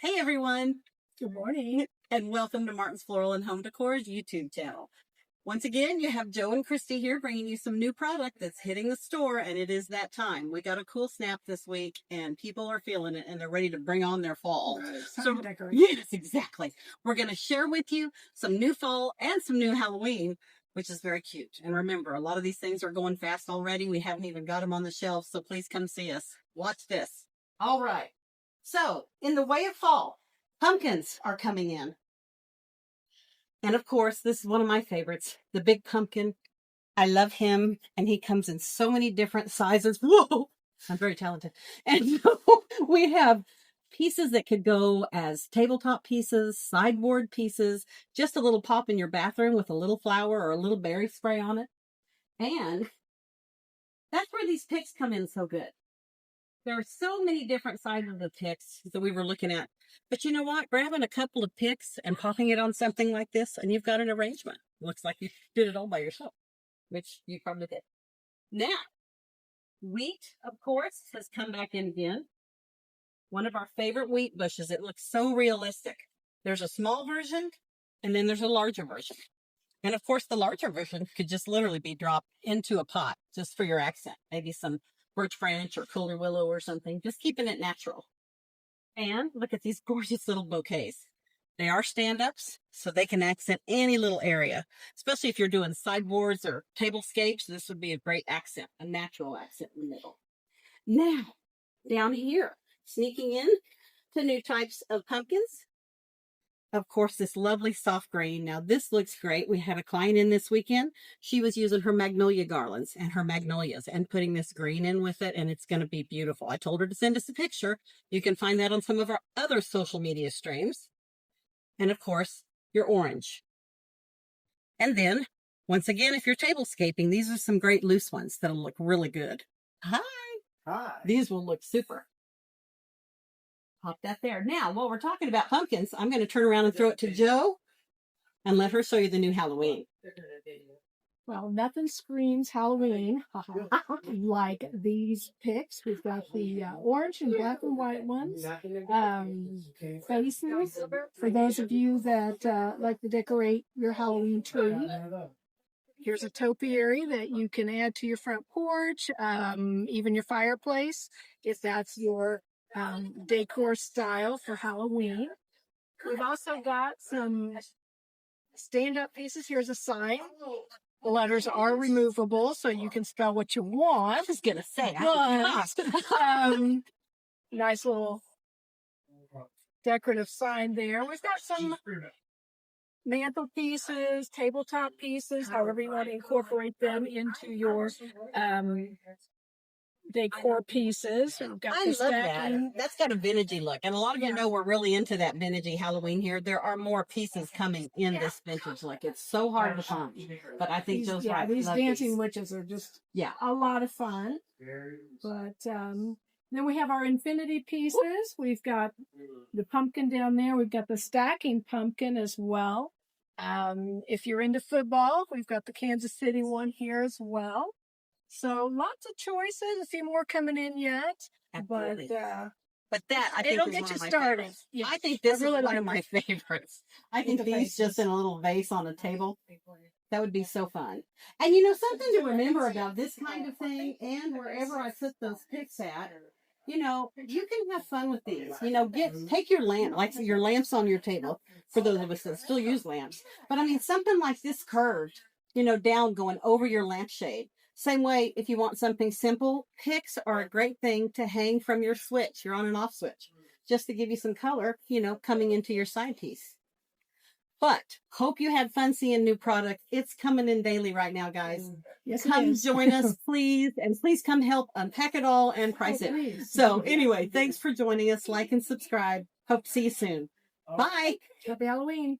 Hey everyone, Good morning. and welcome to Martin's Floral and Home Decor's YouTube channel. Once again, you have Joe and Christy here bringing you some new product that's hitting the store, and it is that time. We got a cool snap this week, and people are feeling it, and they're ready to bring on their fall. So decorate. Yes, exactly. We're going to share with you some new fall and some new Halloween, which is very cute. And remember, a lot of these things are going fast already. We haven't even got them on the shelf, so please come see us. Watch this. All right. So, in the way of fall, pumpkins are coming in. And of course, this is one of my favorites, the big pumpkin. I love him, and he comes in so many different sizes. Whoa, I'm very talented. And so we have pieces that could go as tabletop pieces, sideboard pieces, just a little pop in your bathroom with a little flower or a little berry spray on it. And that's where these picks come in so good. There are so many different sizes of picks that we were looking at. But you know what? Grabbing a couple of picks and popping it on something like this, and you've got an arrangement. Looks like you did it all by yourself, which you probably did. Now, wheat, of course, has come back in again. One of our favorite wheat bushes. It looks so realistic. There's a small version, and then there's a larger version. And of course, the larger version could just literally be dropped into a pot just for your accent. Maybe some birch branch or cooler willow or something, just keeping it natural. And look at these gorgeous little bouquets. They are stand-ups, so they can accent any little area, especially if you're doing sideboards or tablescapes. This would be a great accent, a natural accent in the middle. Now, down here, sneaking in to new types of pumpkins. Of course, this lovely soft green. Now, this looks great. We had a client in this weekend. She was using her magnolia garlands and her magnolias and putting this green in with it, and it's going to be beautiful. I told her to send us a picture. You can find that on some of our other social media streams. And of course, your orange. And then, once again, if you're tablescaping, these are some great loose ones that'll look really good. Hi. Hi. These will look super. Pop that there. Now, while we're talking about pumpkins, I'm going to turn around and throw it to Joe and let her show you the new Halloween. Well, nothing screams Halloween like these picks. We've got the orange and black and white ones. Faces, for those of you that like to decorate your Halloween tree. Here's a topiary that you can add to your front porch, even your fireplace, if that's your decor style for Halloween. We've also got some stand-up pieces. Here's a sign. The letters are removable, so you can spell what you want. I was going to say, nice little decorative sign there. We've got some mantle pieces, tabletop pieces, however you want to incorporate them into your decor pieces. We've got I love that. That's got a vintagey look. And a lot of you know we're really into that vintagey Halloween here. There are more pieces coming in this vintage look. It's so hard to find. But I think Joe's right. These dancing witches are just a lot of fun. But then we have our infinity pieces. We've got the pumpkin down there. We've got the stacking pumpkin as well. If you're into football, we've got the Kansas City one here as well. So lots of choices. A few more coming in yet. Absolutely. But that, I think, it'll get you started. Yeah, I think this is one of my favorites. I think these just in a little vase on a table. That would be so fun. And you know, something to remember about this kind of thing, and wherever I put those picks at, you know, you can have fun with these. You know, take your lamp, like your lamps on your table, for those of us that still use lamps. But I mean, something like this curved, you know, down going over your lampshade. Same way, if you want something simple, picks are a great thing to hang from your switch, your on and off switch, just to give you some color, you know, coming into your side piece. But hope you had fun seeing new product. It's coming in daily right now, guys. Yes, come join us, please. And please come help unpack it all and price it. So anyway, thanks for joining us. Like and subscribe. Hope to see you soon. Bye. Happy Halloween.